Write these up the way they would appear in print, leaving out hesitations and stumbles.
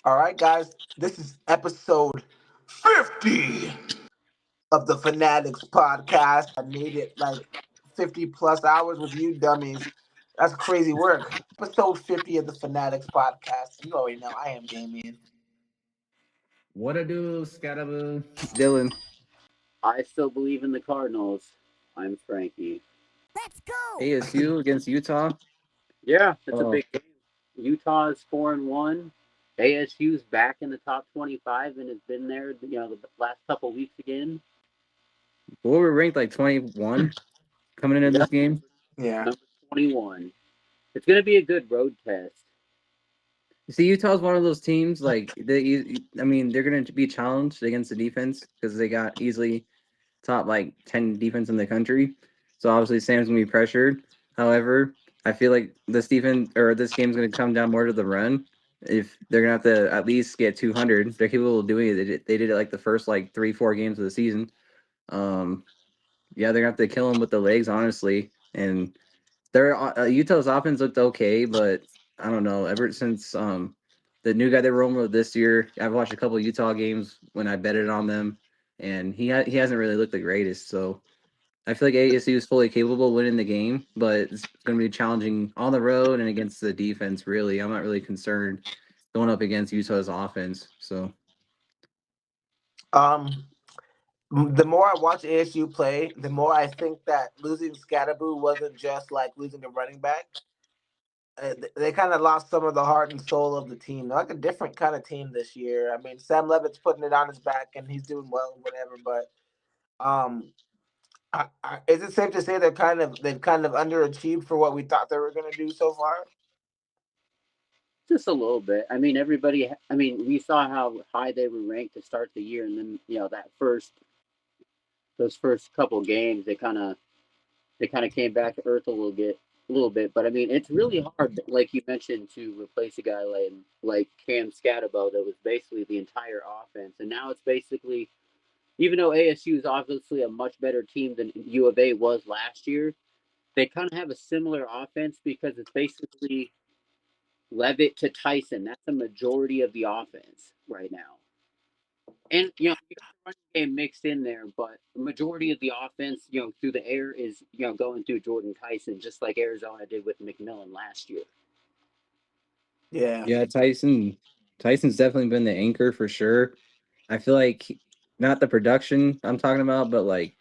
All right, guys, this is episode 50 of the fAnaticZ podcast. I made it like 50 plus hours with you dummies. That's crazy work. Episode 50 of the fAnaticZ podcast. You already know I am Damien. What I do, Scattaboo? Dylan. I still believe in the Cardinals. I'm Frankie. ASU against Utah. Yeah, it's a Oh, big game. Utah's 4-1. ASU's back in the top 25 and has been there, the last couple weeks again. we were ranked like 21 coming into Yeah, this game. Yeah. number 21. It's going to be a good road test. You see, Utah's one of those teams. Like I mean, they're going to be challenged against the defense because they got easily top like 10 defense in the country. So obviously, Sam's going to be pressured. However, I feel like this defense or this game's going to come down more to the run. If they're gonna have to at least get 200, they're capable of doing it. They did it like the first like 3-4 games of the season. Um, Yeah, they're gonna have to kill him with the legs, honestly. And their Utah's offense looked okay, but I don't know. Ever since the new guy they were rolling with this year, I've watched a couple of Utah games when I betted on them, and he hasn't really looked the greatest. So I feel like ASU is fully capable of winning the game, but it's going to be challenging on the road and against the defense. Really, I'm not really concerned going up against Utah's offense. So Um, the more I watch ASU play, the more I think that losing Scatterboo wasn't just like losing a running back. They kind of lost some of the heart and soul of the team. They're like a different kind of team this year. I mean, Sam Levitt's putting it on his back and he's doing well, whatever. But um, is it safe to say they've kind of underachieved for what we thought they were going to do so far? Just a little bit. We saw how high they were ranked to start the year, and then those first couple games, they kind of came back to earth a little bit. But I mean, it's really hard, like you mentioned, to replace a guy like Cam Scatabo that was basically the entire offense, and now it's basically, even though ASU is obviously a much better team than U of A was last year, they kind of have a similar offense because it's basically Levitt to Tyson. That's the majority of the offense right now. And you got the running game mixed in there, but the majority of the offense, through the air is going through Jordan Tyson, just like Arizona did with McMillan last year. Yeah. yeah, Tyson's definitely been the anchor for sure. I feel like not the production I'm talking about, but like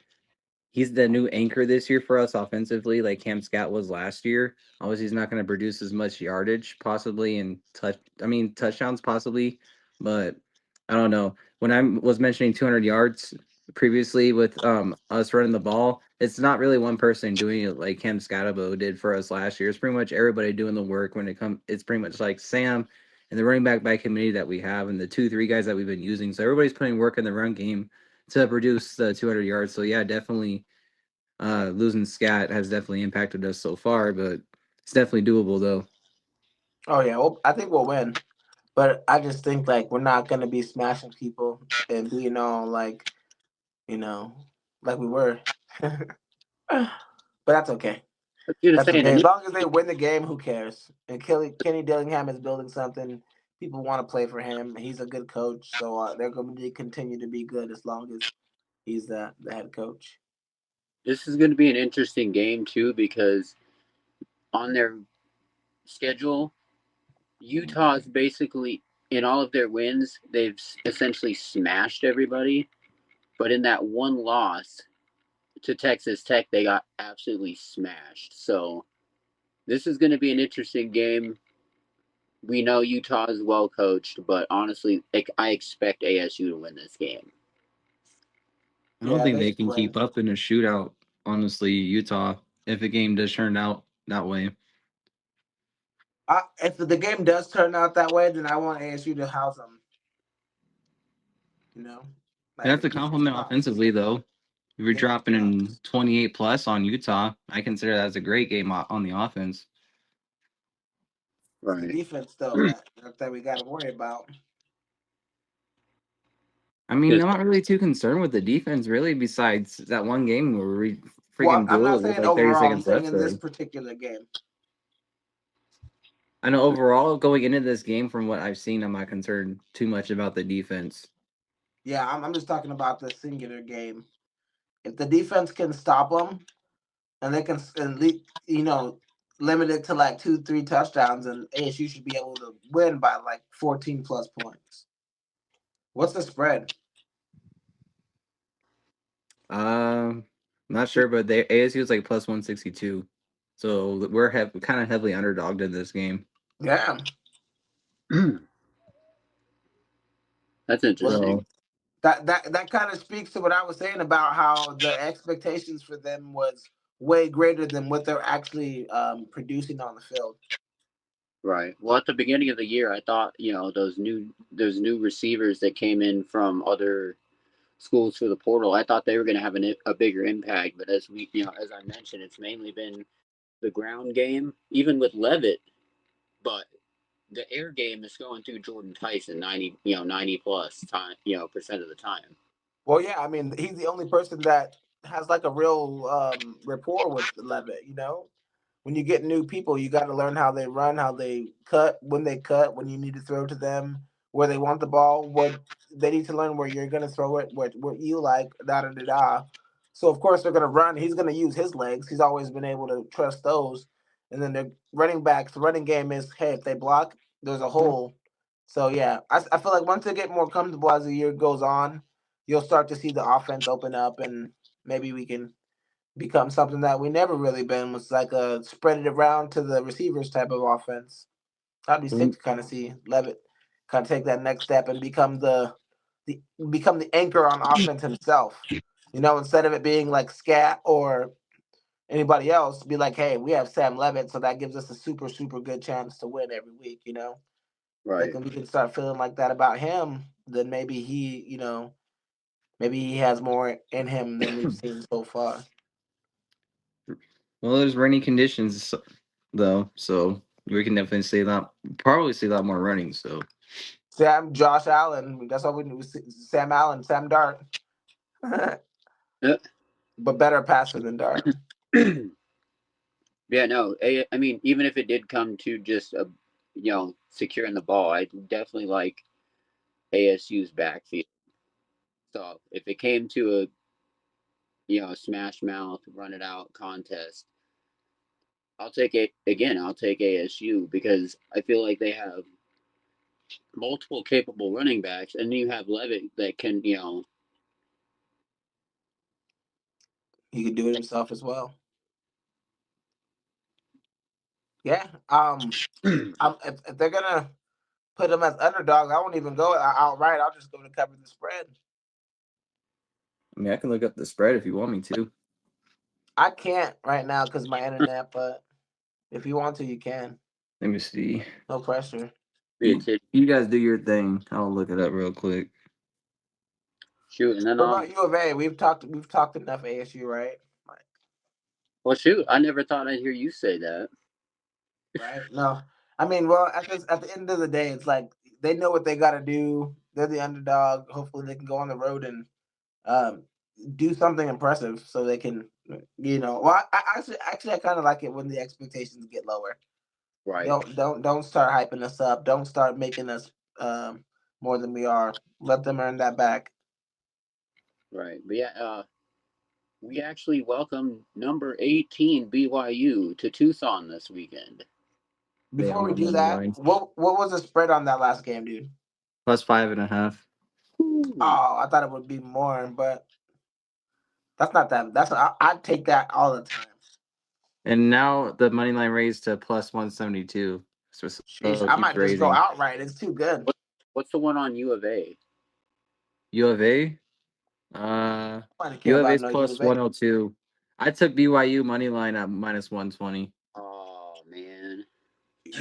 he's the new anchor this year for us offensively, like Cam Scott was last year. Obviously, he's not going to produce as much yardage, possibly, and touchdowns, possibly. But I don't know. When I was mentioning 200 yards previously with us running the ball, it's not really one person doing it like Cam Scatabo did for us last year. It's pretty much everybody doing the work when it comes. It's pretty much like Sam and the running back by committee that we have, and the 2-3 guys that we've been using. So everybody's putting work in the run game to produce the 200 yards. So yeah, definitely losing Scat has definitely impacted us so far, but it's definitely doable though. Oh yeah. Well, I think we'll win, but I just think like we're not going to be smashing people and being all like you know like we were. But that's okay. But you're just That's saying, okay. As and long as they win the game, who cares? And Kenny Dillingham is building something. People want to play for him. He's a good coach, so they're going to continue to be good as long as he's the head coach. this is going to be an interesting game too because on their schedule, Utah's basically in all of their wins, they've essentially smashed everybody. But in that one loss to Texas Tech, they got absolutely smashed. So this is going to be an interesting game. We know Utah is well coached, but honestly, I expect ASU to win this game. I don't Yeah, think they they should can win. keep up in a shootout, honestly, Utah, if the game does turn out that way. If the game does turn out that way, then I want ASU to house them. You know, They like have in to people's compliment spots. offensively though. If you're Yeah, dropping in 28 plus on Utah, I consider that as a great game on the offense. it's the Right. defense though that we got to worry about. I mean, Because I'm not really too concerned with the defense, really, besides that one game where we Well, freaking I'm blew not it with saying like 30 overall. I'm seconds saying left. in this So particular game. I know overall going into this game, from what I've seen, I'm not concerned too much about the defense. Yeah, I'm just talking about the singular game. If the defense can stop them and they can at least, limit it to like 2, 3 touchdowns, and ASU should be able to win by like 14 plus points. What's the spread? Not sure, but ASU is like plus 162, so we're kind of heavily underdogged in this game. Yeah. That's interesting. So, That kind of speaks to what I was saying about how the expectations for them was way greater than what they're actually producing on the field. Right. Well, at the beginning of the year, I thought those new receivers that came in from other schools through the portal, I thought they were going to have a bigger impact. But as as I mentioned, it's mainly been the ground game, even with Levitt. But the air game is going through Jordan Tyson 90 plus time percent of the time. Well, yeah, I mean, he's the only person that has like a real rapport with Levitt. When you get new people, you got to learn how they run, how they cut, when you need to throw to them, where they want the ball, what they need to learn, where you're going to throw it, what you like, da da da da. So of course they're going to run. He's going to use his legs. He's always been able to trust those. And then the running backs, the running game is, hey, if they block, there's a hole. So yeah, I feel like once they get more comfortable as the year goes on, you'll start to see the offense open up, and maybe we can become something that we never really been, was like a spread it around to the receivers type of offense. That'd be sick to kind of see Levitt kind of take that next step and become the become the anchor on offense himself. Instead of it being like Scat or anybody else, be like, hey, we have Sam Levitt, so that gives us a super, super good chance to win every week, Right. Like, we can start feeling like that about him, then maybe maybe he has more in him than we've seen so far. well, there's rainy conditions though, so we can definitely probably see a lot more running. So, Josh Allen, that's all we knew. Sam Allen, Sam Dart, Yeah. but better passer than Dart. Yeah, no. I mean, even if it did come to just securing the ball, I definitely like ASU's backfield. So if it came to a smash mouth, run it out contest, I'll take it again. I'll take ASU because I feel like they have multiple capable running backs, and you have Levitt that can He could do it himself as well. Yeah. If they're gonna put him as underdog, I won't even go outright. I'll just go to cover the spread. I mean, I can look up the spread if you want me to. I can't right now because my internet, but if you want to, you can. Let me see. No pressure. You guys do your thing. I'll look it up real quick. Shoot, and then What about U of A? We've talked enough ASU, right? well, shoot, I never thought I'd hear you say that. Right? No, I mean, well, at the end of the day, it's like they know what they got to do. They're the underdog. Hopefully, they can go on the road and um, do something impressive, so they can, Well, actually, I kind of like it when the expectations get lower. Right. Don't start hyping us up. Don't start making us more than we are. Let them earn that back. Right. But yeah, we actually welcomed number 18 BYU to Tucson this weekend. They Before on we the do money that, line. what was the spread on that last game, dude? Plus 5.5. Ooh. Oh, I thought it would be more, but that's not that. I'd take that all the time. And now the money line raised to plus 172. So Sheesh, it I keeps might just go raising. outright. It's too good. What's the one on U of A? U of A? I might care U of about A's no U plus of A. 102. I took BYU money line at minus 120. Oh man.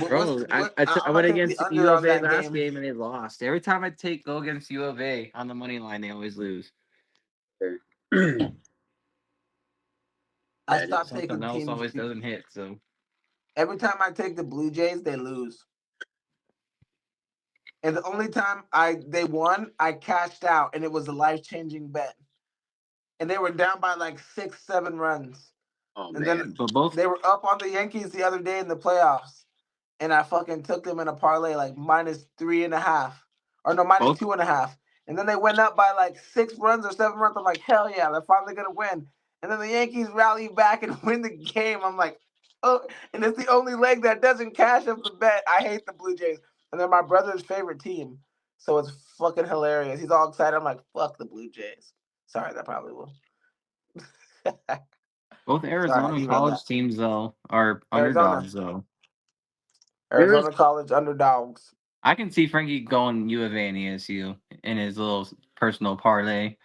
Bro, I I'm gonna went take the against U under of on A that last game. game and they lost. Every time I go against U of A on the money line, they always lose. that I is stopped Something taking else teams. always doesn't hit. So Every time I take the Blue Jays, they lose. And the only time they won, I cashed out, and it was a life changing bet. And they were down by like 6, 7 runs. oh And man. then but both they were up on the Yankees the other day in the playoffs. and I fucking took them in a parlay like -3.5, or no, Both -2.5, and then they went up by like 6 runs or 7 runs. I'm like, hell yeah, they're finally gonna win. And then the Yankees rally back and win the game. I'm like, oh, and it's the only leg that doesn't cash up the bet. I hate the Blue Jays, and they're my brother's favorite team, so it's fucking hilarious. He's all excited. I'm like, fuck the Blue Jays. Sorry, that probably will. both Sorry, I Arizona derailed that. college teams though are Arizona, underdogs though. Arizona College underdogs. I can see Frankie going U of A and ASU in his little personal parlay.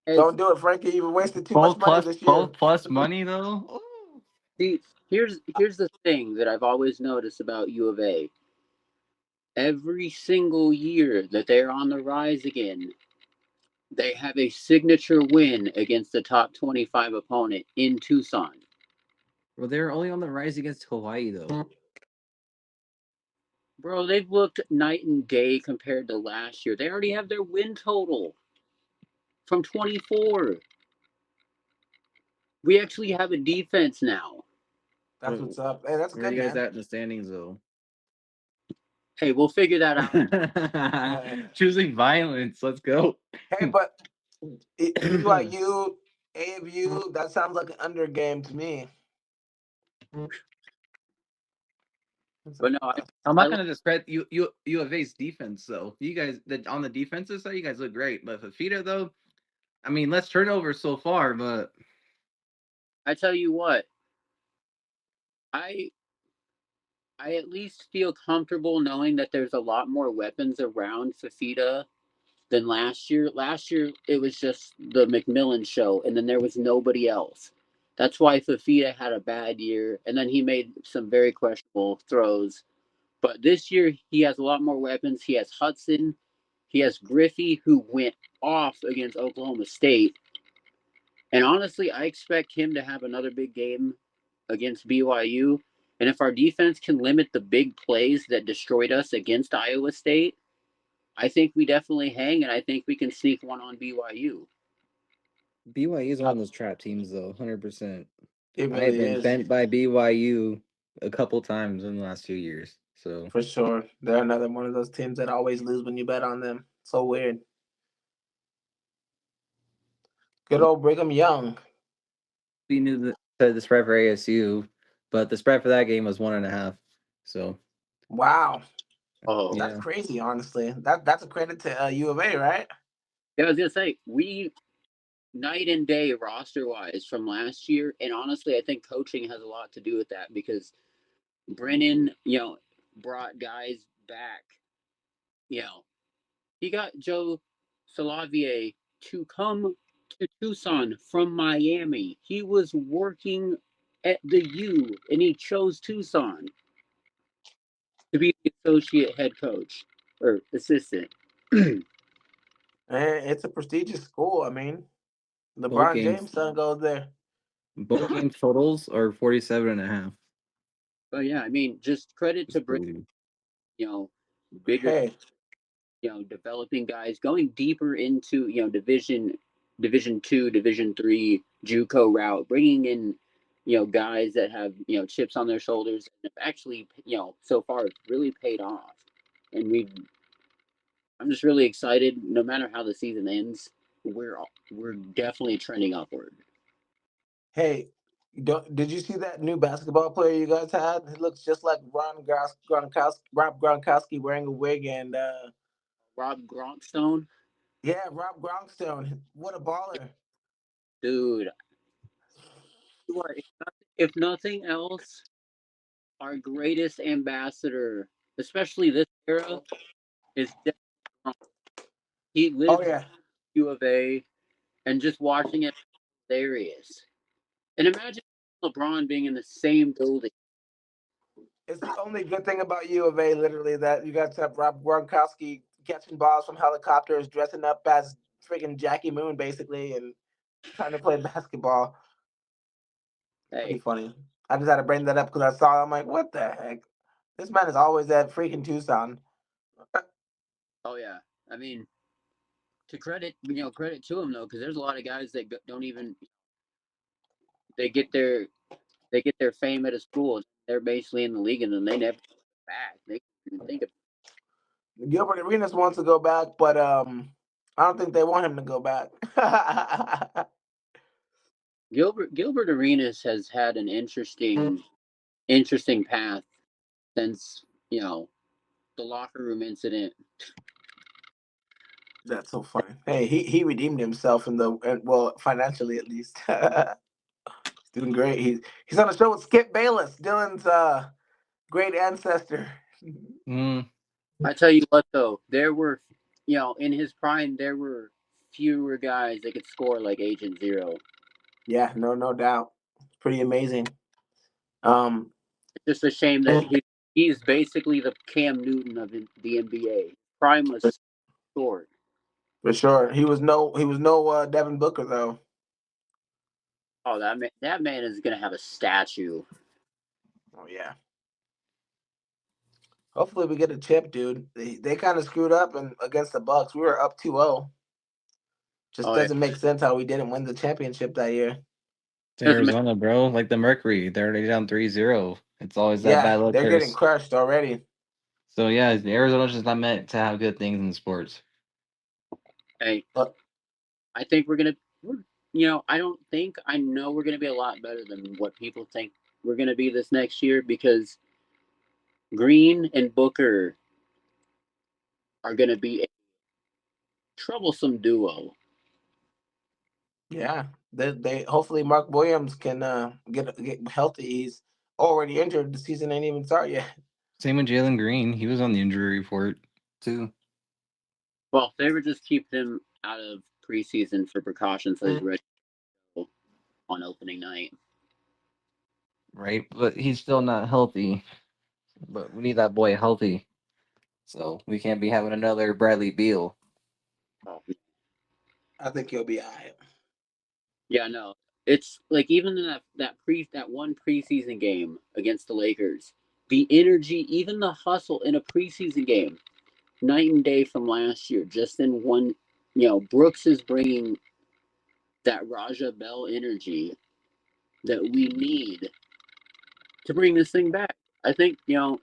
Don't do it, Frankie. You wasted too much Both money plus this year. both plus money though. Ooh. See, here's the thing that I've always noticed about U of A. Every single year that they're on the rise again, they have a signature win against the top 25 opponent in Tucson. Well, they're only on the rise against Hawaii though. Bro, they've looked night and day compared to last year. They already have their win total from 24. We actually have a defense now. That's what's up. Hey, that's Where are good, you guys man. at in the standings though? Hey, we'll figure that out. Choosing violence. Let's go. Hey, but BYU, ASU, that sounds like an under game to me. But no, I'm I not gonna discredit U of A's defense though. You guys on the defensive side, you guys look great. But Fafita though, I mean, less turnovers so far, but tell you what, I at least feel comfortable knowing that there's a lot more weapons around Fafita than last year. Last year it was just the McMillan show, and then there was nobody else. That's why Fafita had a bad year, and then he made some very questionable throws. But this year he has a lot more weapons. He has Hudson, he has Griffey, who went off against Oklahoma State. And honestly, I expect him to have another big game against BYU. And if our defense can limit the big plays that destroyed us against Iowa State, I think we definitely hang, and I think we can sneak one on BYU. BYU is one of those trap teams though, 100%. It I have really been is. bent by BYU a couple times in the last 2 years. So For sure. They're another one of those teams that always lose when you bet on them. So weird. Good old Brigham Young. we knew the spread for ASU, but the spread for that game was 1.5. So Wow. Oh, That's yeah, crazy, honestly. That's a credit to U of A, right? yeah, I was gonna say we night and day roster wise from last year, and honestly, I think coaching has a lot to do with that because Brennan, brought guys back. You know, he got Joe Salavier to come to Tucson from Miami. He was working at the U, and he chose Tucson to be the associate head coach or assistant. It's a prestigious school. I mean, both LeBron games James' son goes there. both game totals are 47.5. But yeah, I mean, just credit to Brennan, Crazy. bigger, Hey, developing guys, going deeper into Division Two, Division Three JUCO route, bringing in guys that have chips on their shoulders and have actually so far it's really paid off, and I'm just really excited. No matter how the season ends, we're definitely trending upward. hey, did you see that new basketball player you guys had? He looks just like Rob Gronkowski wearing a wig and Rob Gronkstone, yeah, Rob Gronkstone. What a baller! dude. What if nothing else, our greatest ambassador, especially this era, is Damien James. He Oh lives yeah, U of A, and just watching it hilarious. And imagine LeBron being in the same building. it's the only good thing about U of A. Literally, that you guys have Rob Gronkowski catching balls from helicopters, dressing up as freaking Jackie Moon, basically, and trying to play basketball. Pretty Hey, funny. I just had to bring that up because I saw it. I'm like, what the heck? This man is always at freaking Tucson. oh yeah. I mean, to credit to him though, because there's a lot of guys that don't even they get their fame at a school. They're basically in the league, and then they never back. They didn't even think of Gilbert Arenas wants to go back, but I don't think they want him to go back. Gilbert Arenas has had an interesting path since the locker room incident. That's so funny. Hey, he redeemed himself well, financially at least. He's doing great. He's on the show with Skip Bayless, Dylan's great ancestor. I tell you what, though, there were, in his prime, there were fewer guys that could score like Agent Zero. Yeah, no doubt. It's pretty amazing. It's just a shame that he's basically the Cam Newton of the NBA. Prime was short. For sure. He was no Devin Booker though. Oh, that man is gonna have a statue. Oh yeah. Hopefully we get a chip, dude. They kind of screwed up against the Bucks. We were up 2-0. Just doesn't make sense how we didn't win the championship that year. It's Arizona, bro. Like the Mercury. They're already down 3-0. It's always that bad luck. They're getting crushed already. So yeah, Arizona's just not meant to have good things in sports. Hey, I think we're gonna I know we're gonna be a lot better than what people think we're gonna be this next year, because Green and Booker are gonna be a troublesome duo. Yeah, they hopefully Mark Williams can get healthy. He's already injured. The season ain't even started yet. Same with Jalen Green. He was on the injury report too. Well, they would just keep him out of preseason for precautions, so he's ready on opening night. Right, but he's still not healthy. But we need that boy healthy, so we can't be having another Bradley Beal. Oh. I think he'll be alright. Yeah, no. It's like even in that one preseason game against the Lakers, the energy, even the hustle in a preseason game, night and day from last year. Just in one, Brooks is bringing that Raja Bell energy that we need to bring this thing back. I think, I'm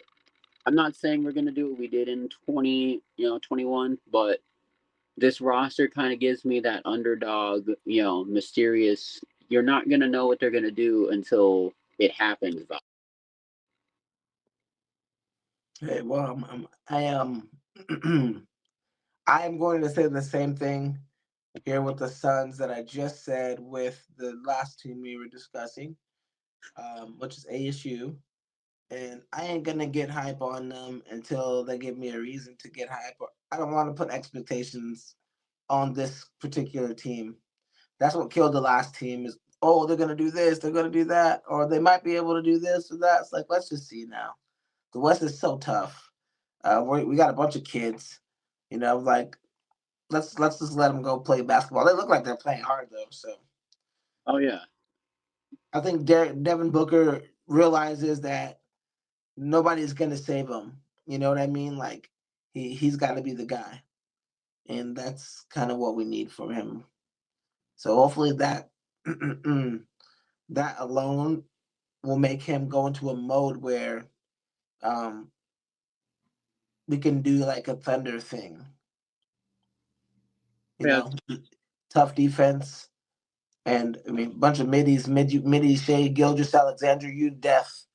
not saying we're going to do what we did in 21, but this roster kind of gives me that underdog, mysterious. You're not going to know what they're going to do until it happens. Hey, well, I am I am going to say the same thing here with the Suns that I just said with the last team we were discussing, which is ASU. And I ain't gonna get hype on them until they give me a reason to get hype. I don't want to put expectations on this particular team. That's what killed the last team. Is they're gonna do this, they're gonna do that, or they might be able to do this or that. It's like, let's just see now. The West is so tough. We got a bunch of kids. Like let's just let them go play basketball. They look like they're playing hard though. So. Oh yeah. I think Devin Booker realizes that nobody's gonna save him. You know what I mean? Like he's got to be the guy, and that's kind of what we need from him. So hopefully that that alone will make him go into a mode where we can do like a Thunder thing. Tough defense, and I mean, bunch of middies, Shea Gilgis Alexander, you death,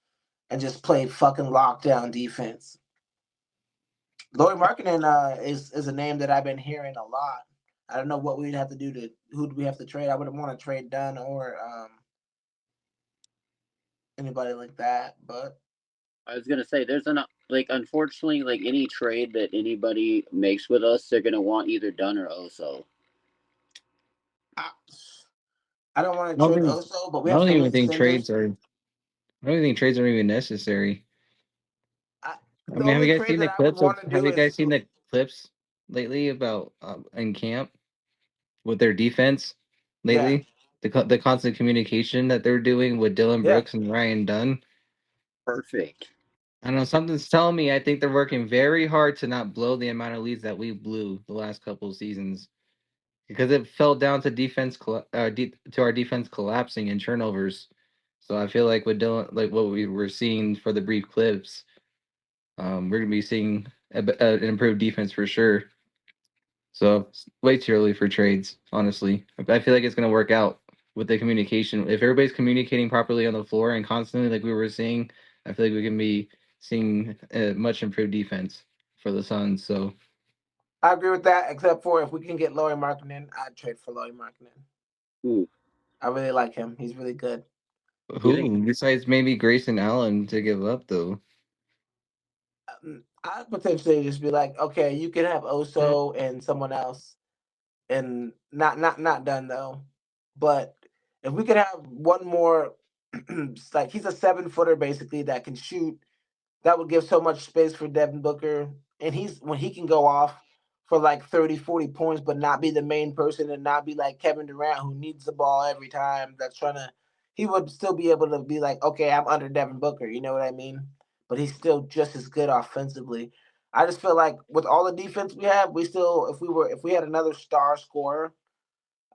and just play fucking lockdown defense. Lauri Markkanen is a name that I've been hearing a lot. I don't know what we'd have to do who do we have to trade. I wouldn't want to trade Dunn or anybody like that, but I was gonna say there's enough. Like, unfortunately, like any trade that anybody makes with us, they're gonna want either Dunn or Oso. I don't want to trade Oso, but we I have don't some even think centers. I don't even think trades are even necessary. I mean, have you guys seen the clips the clips lately about in camp with their defense lately? Yeah. The constant communication that they're doing with Dylan Brooks and Ryan Dunn. Perfect. I don't know, something's telling me I think they're working very hard to not blow the amount of leads that we blew the last couple of seasons, because it fell down to to our defense collapsing and turnovers. So I feel like with Dylan, like what we were seeing for the brief clips, we're gonna be seeing an improved defense for sure. So it's way too early for trades, honestly. I feel like it's gonna work out with the communication. If everybody's communicating properly on the floor and constantly, like we were seeing, I feel like we can be seeing a much improved defense for the Suns. So I agree with that, except for if we can get Lauri Markkinen, I'd trade for Lauri Markkinen. Ooh. I really like him. He's really good. who besides maybe Grayson Allen to give up though? I'd potentially just be like, okay, you can have Oso and someone else, and not done though. But if we could have one more, like he's a 7-footer basically that can shoot, that would give so much space for Devin Booker. And when he can go off for like 30, 40 points, but not be the main person and not be like Kevin Durant who needs the ball every time. He would still be able to be like, okay, I'm under Devin Booker. You know what I mean? But he's still just as good offensively. I just feel like with all the defense we have, if we had another star scorer,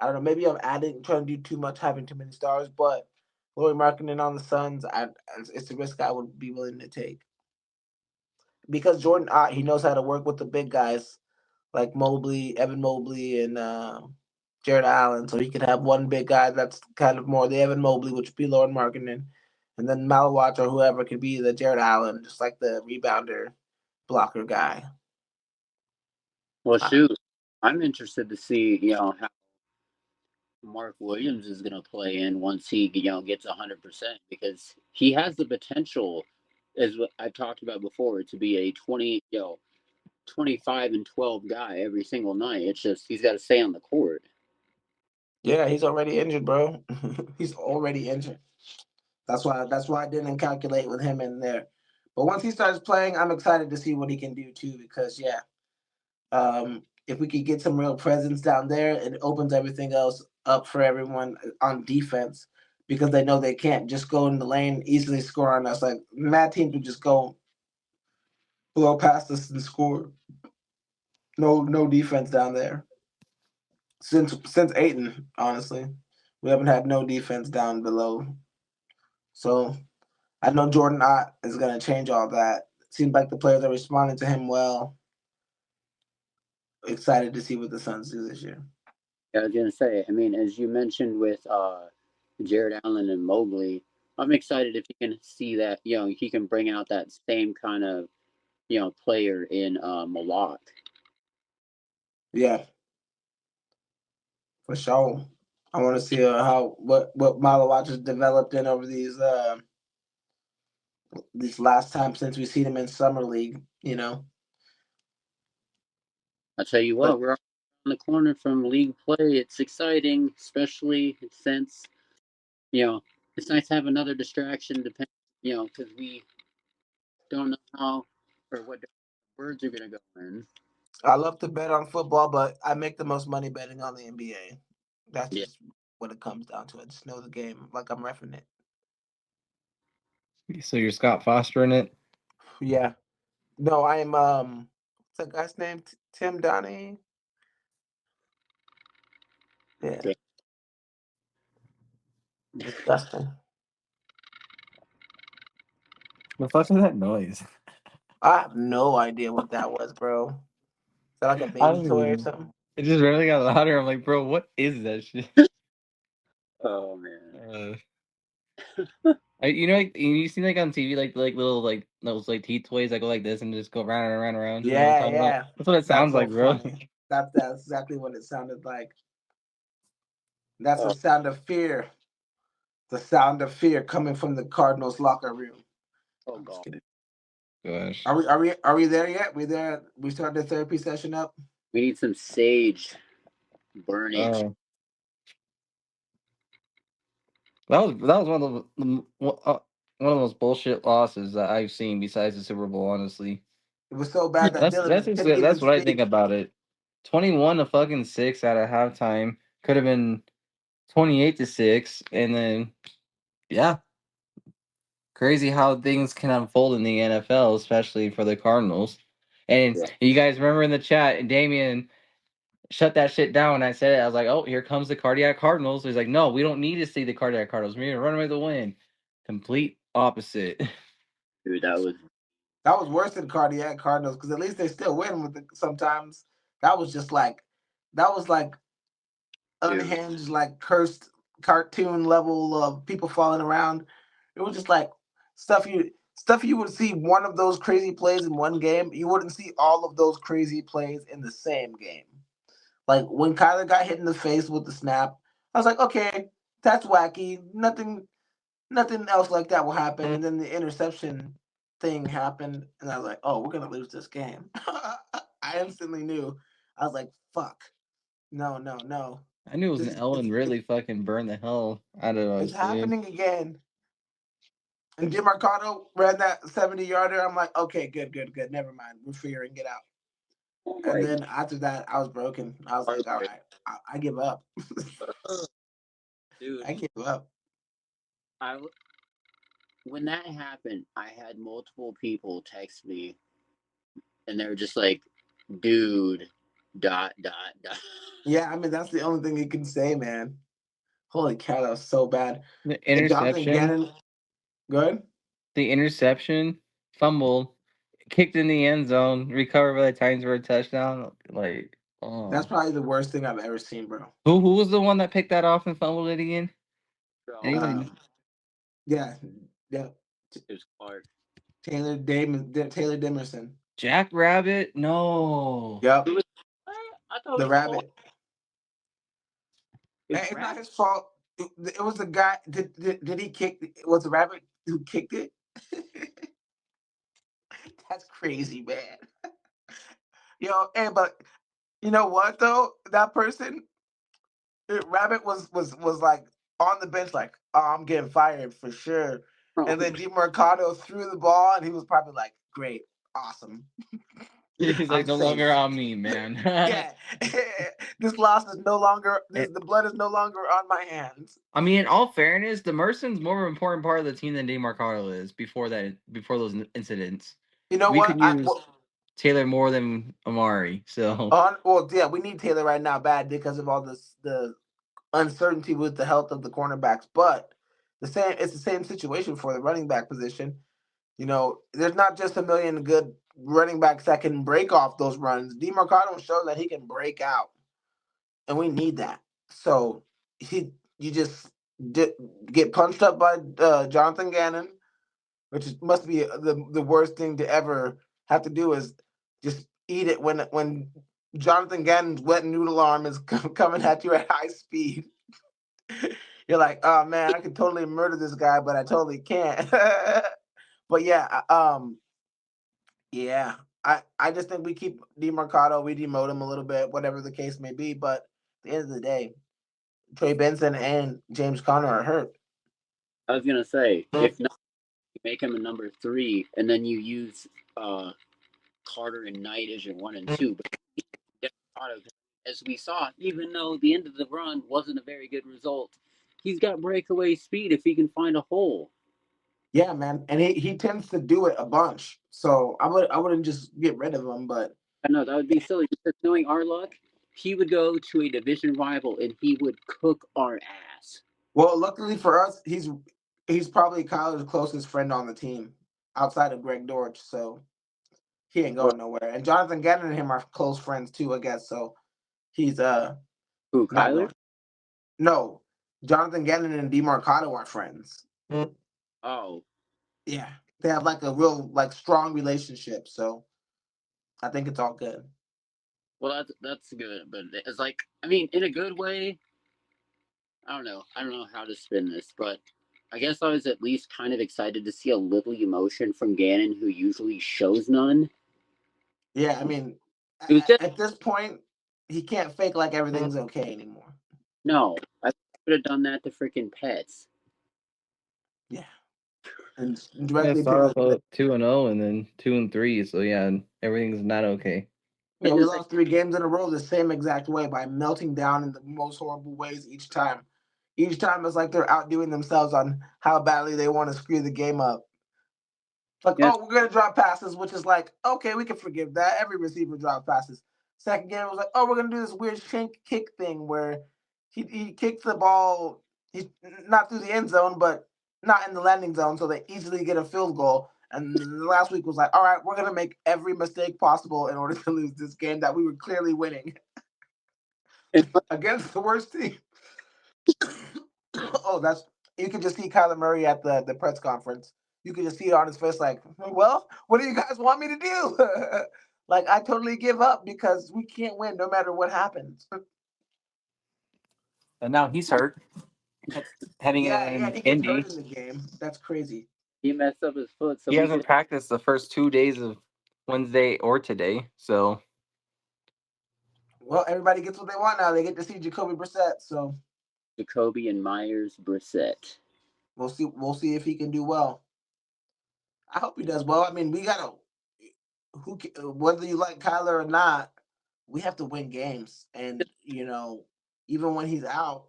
I don't know, maybe I'm trying to do too much, having too many stars, but Lauri Markkinen on the Suns, it's a risk I would be willing to take because Jordan Ott, he knows how to work with the big guys like Evan Mobley, and Jared Allen. So he could have one big guy that's kind of more the Evan Mobley, which would be Lauren Markkinen, and then Malawat or whoever could be the Jared Allen, just like the rebounder, blocker guy. Well, shoot, I'm interested to see how Mark Williams is going to play in once he gets 100% because he has the potential, as what I've talked about before, to be a 25 and 12 guy every single night. It's just he's got to stay on the court. Yeah, he's already injured, bro. He's already injured. That's why I didn't calculate with him in there. But once he starts playing, I'm excited to see what he can do too. Because if we could get some real presence down there, it opens everything else up for everyone on defense because they know they can't just go in the lane, easily score on us. Like mad teams would just go blow past us and score. No defense down there since Aiton. Honestly, we haven't had no defense down below. So I know Jordan Ott is going to change all that. Seems like the players are responding to him well. Excited to see what the Suns do this year. I was gonna say, I mean, as you mentioned with Jared Allen and Mobley, I'm excited if you can see that he can bring out that same kind of player in Malak. Yeah, for sure. I want to see what Malawach has developed in over these last time since we've seen him in summer league. I'll tell you But what, we're on the corner from league play. It's exciting, especially since it's nice to have another distraction. Because we don't know how or what birds are gonna go in. I love to bet on football, but I make the most money betting on the NBA. That's Yeah, just what it comes down to. I just know the game like I'm refing it. So you're Scott Foster in it? Yeah. No, I am. What's that guy's name? Tim Donnie. Yeah. yeah. Disgusting. The fuck is that noise? I have no idea what that was, bro. Is that like a I baby don't toy or even. something? It just really got louder. I'm like, bro, what is that shit? Oh man. Like you see like on TV, like little like those like teeth toys that go like this and just go round and round and round. You know what I'm Yeah, talking about? yeah. That's what it That's sounds so like, bro. funny. That's exactly what it sounded like. That's the Oh, sound of fear. The sound of fear coming from the Cardinals locker room. oh I'm just god. kidding. Gosh. Are we there yet? We there? We started the therapy session up. We need some sage burning. Oh, that was one of the most bullshit losses that I've seen besides the Super Bowl. Honestly, It was so bad that that's Dylan just, couldn't even that's what I think speak. about it. 21-6 out of halftime could have been 28-6, and then yeah, crazy how things can unfold in the NFL, especially for the Cardinals. And Yeah. you guys remember in the chat, Damien shut that shit down when I said it. I was like, oh, here comes the cardiac Cardinals. He's like, no, we don't need to see the cardiac Cardinals. We need to run away with the win. Complete opposite. Dude, that was That was worse than Cardiac Cardinals because at least they still win with it sometimes. That was just like that was like unhinged, like cursed cartoon level of people falling around. It was just like stuff you would see one of those crazy plays in one game. You wouldn't see all of those crazy plays in the same game. Like when Kyler got hit in the face with the snap, I was like, okay, that's wacky. Nothing else like that will happen. And then the interception thing happened, and I was like, oh, we're gonna lose this game. I instantly knew. I was like, fuck. No, no, no. I knew it was This an is L and really fucking burned the hell out of it's us, dude. happening again. And Jim Mercado ran that 70-yarder. I'm like, okay, good. Never mind. We're figuring it out. Oh And my then after that, I was broken. I was like, all right, I give up. dude! I give up. When that happened, I had multiple people text me, and they were just like, "Dude, dot dot dot." Yeah, I mean, that's the only thing you can say, man. Holy cow, that was so bad. The And Jonathan interception, Gannon, good? fumbled, kicked in the end zone, recovered by the Titans for a touchdown. Like, That's oh, probably the worst thing I've ever seen, bro. who was the one that picked that off and fumbled it again? Anybody? Um, yeah, yeah. It was Clark. Taylor Dimerson. Jack Rabbit? No. Yep, I thought the it was Clark. rabbit. Hey, it's not his fault. It was the guy. Did he kick? Was the rabbit who kicked it? That's crazy, man. Yo, hey, but you know what though? That person, Rabbit was like on the bench, like, oh, I'm getting fired for sure. And then DeMarcado threw the ball, and he was probably like, great, awesome. He's like, I'm no safe. longer on me, man. Yeah, this loss is no longer. The blood is no longer on my hands. I mean, in all fairness, the Merson's more of an important part of the team than DeMarcado is before those incidents. You know We what? could use Taylor more than Amari. So Well, yeah, we need Taylor right now bad because of all the uncertainty with the health of the cornerbacks. But it's the same situation for the running back position. You know, there's not just a million good running backs that can break off those runs. DeMarcado showed that he can break out, and we need that. So you just get punched up by Jonathan Gannon, which must be the worst thing to ever have to do is just eat it when Jonathan Gannon's wet noodle arm is coming at you at high speed. You're like, oh man, I could totally murder this guy, but I totally can't. But yeah, yeah, I just think we keep DeMarcado, we demote him a little bit, whatever the case may be. But at the end of the day, Trey Benson and James Conner are hurt. I was gonna say, if not, you make him a number 3, and then you use Carter and Knight as your 1 and 2. But as we saw, even though the end of the run wasn't a very good result, he's got breakaway speed if he can find a hole. Yeah, man, and he tends to do it a bunch. So I wouldn't just get rid of him, but I know that would be silly because knowing our luck, he would go to a division rival and he would cook our ass. well, luckily for us, he's probably Kyler's closest friend on the team outside of Greg Dortch, so he ain't going nowhere. And Jonathan Gannon and him are close friends too, I guess. So he's Who, not Kyler? going. No, Jonathan Gannon and DeMarcado are friends. Oh, Yeah, they have like a real like strong relationship. So I think it's all good. well, that's good, but it's like, I mean, in a good way. I don't know how to spin this, but I guess I was at least kind of excited to see a little emotion from Gannon, who usually shows none. Yeah, I mean, It was just at this point, he can't fake like everything's okay anymore. no. I could have done that to freaking Pets. Yeah, and yeah, directly start to off 2-0 and then 2-3. So yeah, everything's not okay. yeah, And we it's like, lost 3 games in a row the same exact way by melting down in the most horrible ways each time. Each time it's like they're outdoing themselves on how badly they want to screw the game up. It's like, yes, oh, we're gonna drop passes, which is like, okay, we can forgive that. Every receiver drops passes. Second game was like, oh, we're gonna do this weird shank kick thing where he kicks the ball, he's not through the end zone, but not in the landing zone, so they easily get a field goal. And last week was like, all right, we're gonna make every mistake possible in order to lose this game that we were clearly winning against the worst team. Oh, that's you could just see Kyler Murray at the press conference. You could just see it on his face, like, well, what do you guys want me to do? Like, I totally give up because we can't win no matter what happens. And now he's hurt. Heading Yeah, in he gets Indy. hurt in the game. That's crazy. He messed up his foot, so He hasn't practiced the first 2 days of Wednesday or today. So Well, everybody gets what they want now. They get to see Jacoby Brissett, so Jacoby and Myers Brissett. we'll see. We'll see if he can do well. I hope he does well. I mean, we gotta whether you like Kyler or not, we have to win games, and even when he's out,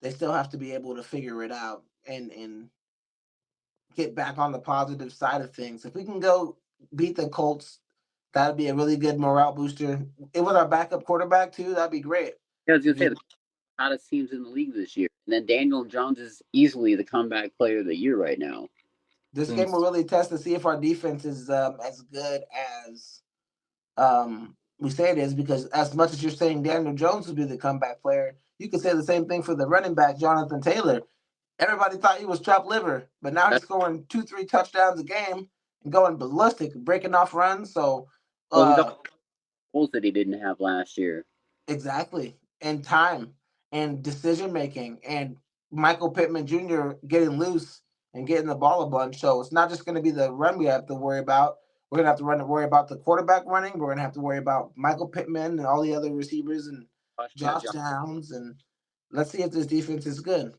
they still have to be able to figure it out and get back on the positive side of things. If we can go beat the Colts, that'd be a really good morale booster. It was our backup quarterback too. That'd be great. Yeah, I was gonna say the hottest teams in the league this year, and then Daniel Jones is easily the comeback player of the year right now. This game will really test to see if our defense is as good as we say it is, because as much as you're saying Daniel Jones would be the comeback player, you could say the same thing for the running back, Jonathan Taylor. Everybody thought he was chopped liver, but now he's scoring 2-3 touchdowns a game and going ballistic, breaking off runs. So, Well, he's all goals that he didn't have last year. exactly. And time and decision making and Michael Pittman Jr. getting loose and getting the ball a bunch. So it's not just going to be the run we have to worry about. We're going to have to worry about the quarterback running. We're going to have to worry about Michael Pittman and all the other receivers and Josh Downs. And let's see if this defense is good.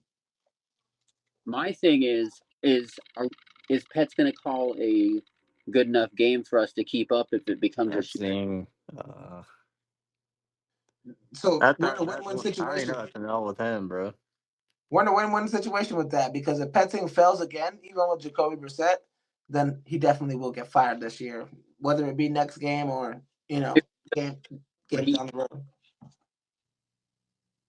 My thing is Pet's going to call a good enough game for us to keep up if it becomes a shooting? So we're in a win-win situation. I already know that's an L with him, bro. We're in a win-win situation with that, because if Petting fails again, even with Jacoby Brissett, then he definitely will get fired this year, whether it be next game or games down the road.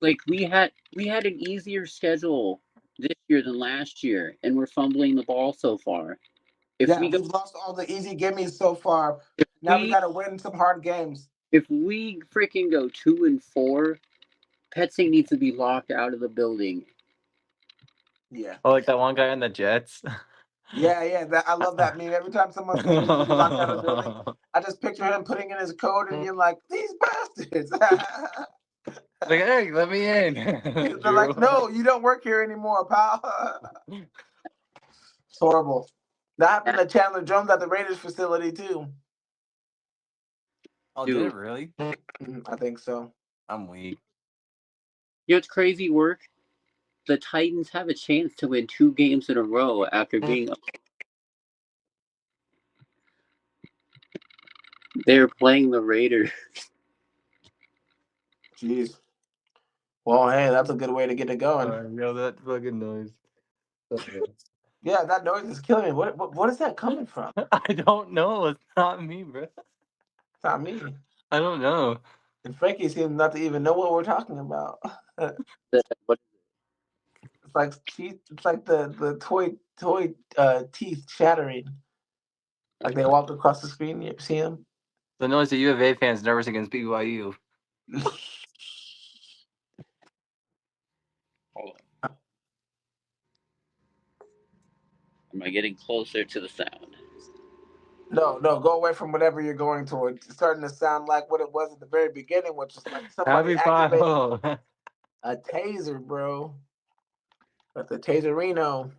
Like we had an easier schedule this year than last year, and we're fumbling the ball so far. We've lost all the easy gimmies so far. Now we got to win some hard games. If we freaking go 2-4, Petsing needs to be locked out of the building. Yeah. Oh, like that one guy on the Jets. Yeah. I love that meme. Every time someone says he needs to be locked out of the building, I just picture him putting in his code and being like, "These bastards." Like, hey, let me in. They're like, "No, you don't work here anymore, pal." It's horrible. That happened to Chandler Jones at the Raiders facility too. Oh, did it really? I think so. I'm weak. You know, it's crazy work. The Titans have a chance to win 2 games in a row after being. They're playing the Raiders. Jeez. Well, hey, that's a good way to get it going. Yo, that fucking noise. Yeah, that noise is killing me. What is that coming from? I don't know. It's not me, bro. It's not me. I don't know. And Frankie seems not to even know what we're talking about. It's like teeth. It's like the toy teeth shattering. Like they walk across the screen. You see them? The noise that U of A fans nervous against BYU. Hold on. Am I getting closer to the sound? No, go away from whatever you're going toward. It's starting to sound like what it was at the very beginning, which is like somebody activating a taser, bro. But the Taserino.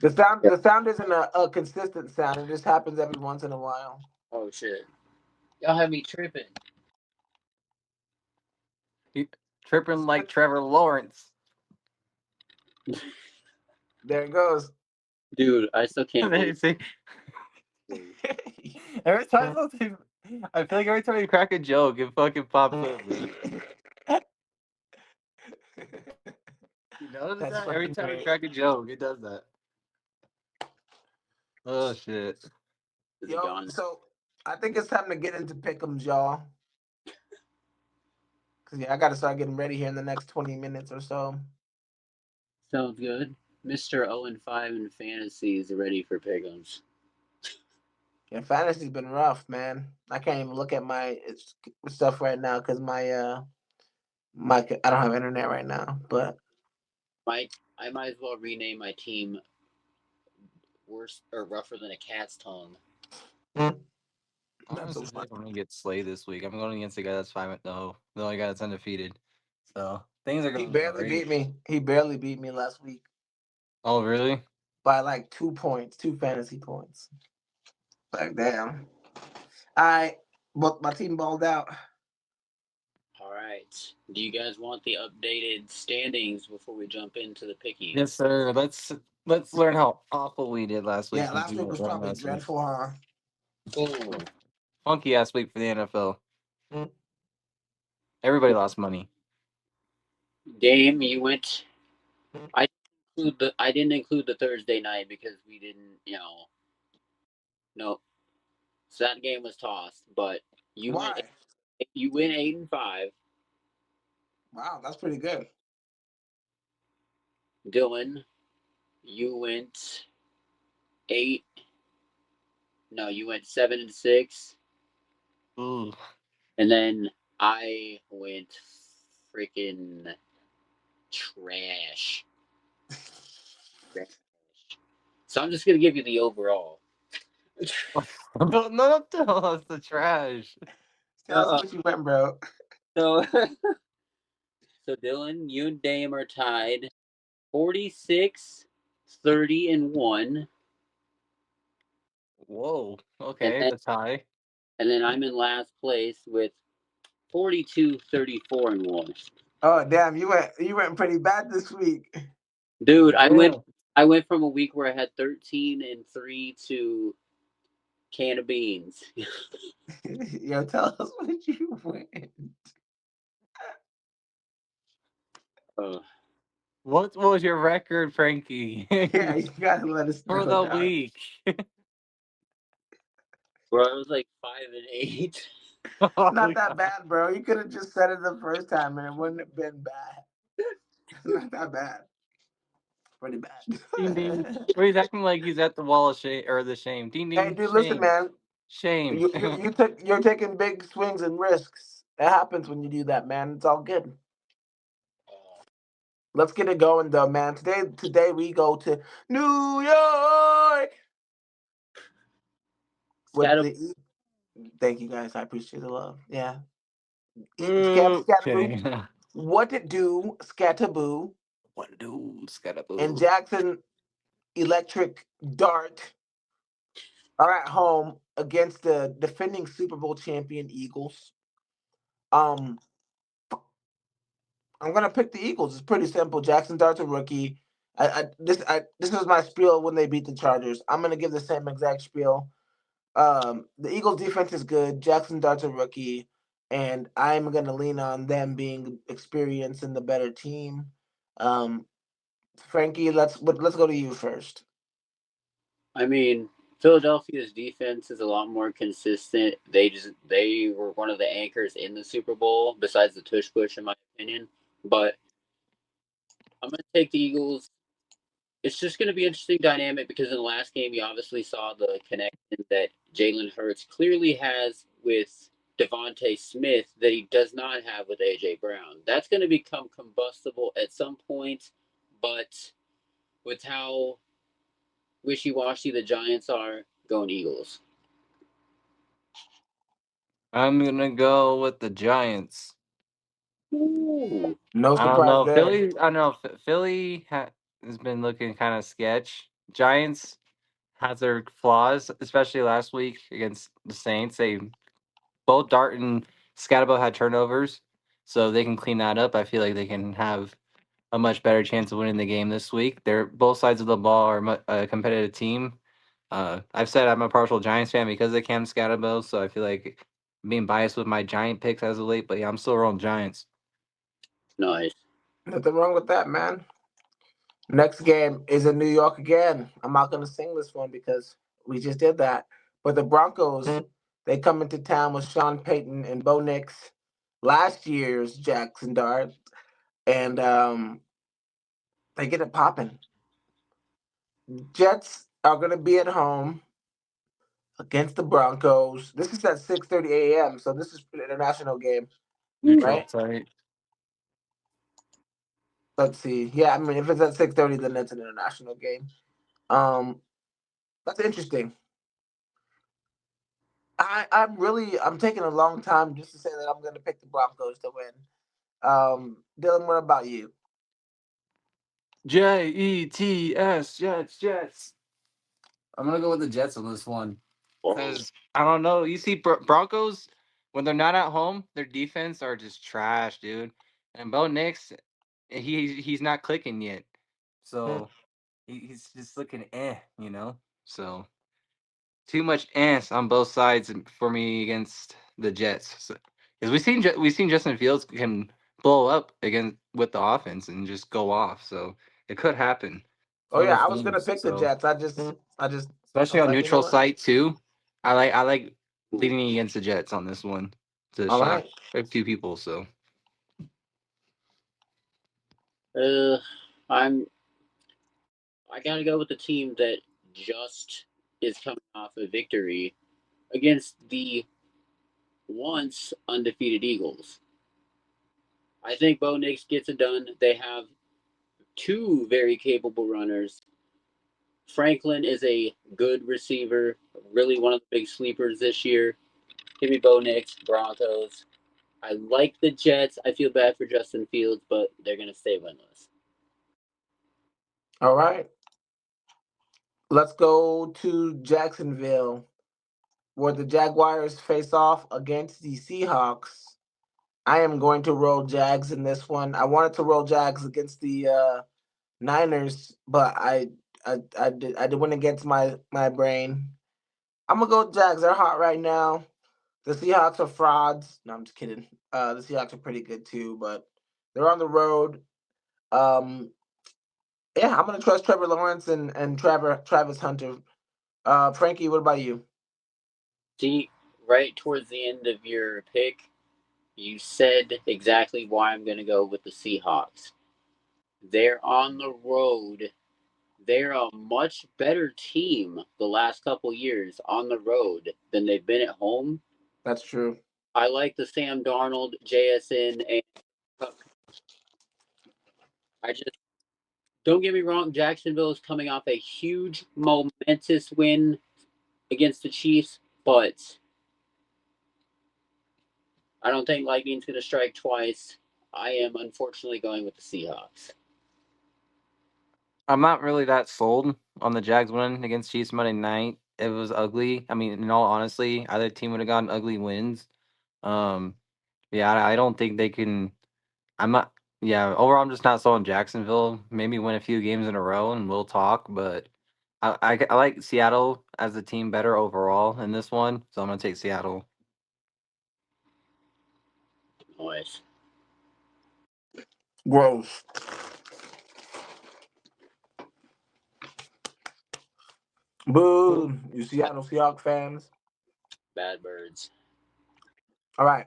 The sound isn't a consistent sound. It just happens every once in a while. Oh shit! Y'all have me tripping. Tripping like Trevor Lawrence. There it goes. Dude, I still can't believe every time I feel like every time you crack a joke, it fucking pops up. You notice that? Every time you crack a joke, it does that. Oh, shit. Yo, so I think it's time to get into pick'ems, y'all. Because, I got to start getting ready here in the next 20 minutes or so. Sounds good. Mr. 0-5 in fantasy is ready for pick'ems. Yeah, fantasy's been rough, man. I can't even look at my stuff right now because my I don't have internet right now. But I might as well rename my team worse or rougher than a cat's tongue. I'm that's so honestly funny. I'm gonna get slayed this week. I'm going against the guy that's 5-0, the only guy that's undefeated. So things are He going barely great. beat me. He barely beat me last week Oh really? by like 2 points, 2 fantasy points. Like damn. But my team balled out. All right. Do you guys want the updated standings before we jump into the picky? Yes, sir. Let's learn how awful we did last week Yeah, since last we week went was wrong probably last week. dreadful, huh? Oh, Funky ass week for the NFL. Mm. Everybody lost money. Dame, you went. I didn't include the Thursday night because we didn't, no. So that game was tossed, but you went Why? you win 8-5. Wow, that's pretty good. Dylan, you went 8. No, you went 7-6, Ooh. and then I went freaking trash. So I'm just gonna give you the overall. Don't tell us the trash. Tell us what you went, bro. So so Dylan, you and Dame are tied 46, 30-1. Whoa. And Okay, then that's high. I'm in last place with 42, 34-1. Oh damn, you went pretty bad this week. Dude, Yeah. I went from a week where I had 13-3 to can of beans. Yo, tell us what you went. uh, What was your record, Frankie? Yeah, you gotta let us For know, the dog. week. where I was like 5-8. Oh Not that God. bad, bro. You could have just said it the first time and it wouldn't have been bad. Not that bad. Pretty Ding ding. bad. Or he's acting like he's at the wall of shame or the shame. Ding Hey, ding. dude, listen, Shame. man. Shame. You're taking big swings and risks. It happens when you do that, man. It's all good. Let's get it going, though, man. Today we go to New York with Scatter. the. Thank you, guys. I appreciate the love. Yeah. Scataboo. Okay. What it do, Scataboo? What do, And Scattaboo? Jackson Electric Dart are at home against the defending Super Bowl champion Eagles. Um, I'm gonna pick the Eagles. It's pretty simple. Jackson Dart's a rookie. This was my spiel when they beat the Chargers. I'm gonna give the same exact spiel. The Eagles defense is good. Jackson Dart's a rookie, and I'm gonna lean on them being experienced and the better team. Um, Frankie, let's go to you first. I mean, Philadelphia's defense is a lot more consistent. They were one of the anchors in the Super Bowl, besides the tush push, in my opinion. But I'm gonna take the Eagles. It's just going to be an interesting dynamic because in the last game, you obviously saw the connection that Jalen Hurts clearly has with Devontae Smith that he does not have with AJ Brown. That's going to become combustible at some point, but with how wishy-washy the Giants are, going Eagles. I'm gonna go with the Giants. Ooh. No I don't surprise know. there. Philly. I don't know. Philly has been looking kind of sketch. Giants has their flaws, especially last week against the Saints. They both Dart and Scatabo had turnovers, so they can clean that up. I feel like they can have a much better chance of winning the game this week. They're both sides of the ball are a competitive team. I've said I'm a partial Giants fan because of Cam Scatabo, so I feel like I'm being biased with my Giant picks as of late. But yeah, I'm still rolling Giants. Nice. Nothing wrong with that, man. Next game is in New York again. I'm not gonna sing this one because we just did that. But the Broncos, they come into town with Sean Payton and Bo Nix, last year's Jackson Dart, and they get it popping. Jets are going to be at home against the Broncos. This is at 6:30 a.m., so this is an international game, Neutral right? site. Let's see. Yeah, I mean, if it's at 6:30, then it's an international game. Um, that's interesting. I'm taking a long time just to say that I'm going to pick the Broncos to win. Dylan, what about you? Jets, Jets. I'm gonna go with the Jets on this one because I don't know. You see, Broncos when they're not at home, their defense are just trash, dude. And Bo Nix, he's not clicking yet, so he's just looking you know. So too much on both sides for me against the Jets. Because we've seen Justin Fields can blow up again with the offense and just go off. So it could happen. It's Oh one of yeah, those I was going to games. pick the So Jets. I especially was on like, you know neutral what? site too, I like leaning against the Jets on this one to All shock right. a few people. So I'm I gotta go with the team that just is coming off a victory against the once undefeated Eagles. I think Bo Nix gets it done. They have two very capable runners. Franklin is a good receiver, really one of the big sleepers this year. Give me Bo Nix, Broncos. I like the Jets. I feel bad for Justin Fields, but they're gonna stay winless. All right. Let's go to Jacksonville, where the Jaguars face off against the Seahawks. I am going to roll Jags in this one. I wanted to roll Jags against the Niners, but I did win against my brain. I'm gonna go Jags. They're hot right now. The Seahawks are frauds. No, I'm just kidding. The Seahawks are pretty good too, but they're on the road. Um, yeah, I'm gonna trust Trevor Lawrence and Travis Hunter. Frankie, what about you? See, right towards the end of your pick, you said exactly why I'm gonna go with the Seahawks. They're on the road. They're a much better team the last couple years on the road than they've been at home. That's true. I like the Sam Darnold, JSN, and I just don't get me wrong. Jacksonville is coming off a huge, momentous win against the Chiefs, but I don't think lightning's going to strike twice. I am unfortunately going with the Seahawks. I'm not really that sold on the Jags winning against Chiefs Monday night. It was ugly. I mean, in all honesty, either team would have gotten ugly wins. Um, yeah, I don't think they can. I'm not. Yeah, overall, I'm just not sold on Jacksonville. Maybe win a few games in a row, and we'll talk. But I like Seattle as a team better overall in this one, so I'm gonna take Seattle. Nice. Gross. Boo! You Seattle Seahawks fans. Bad birds. All right.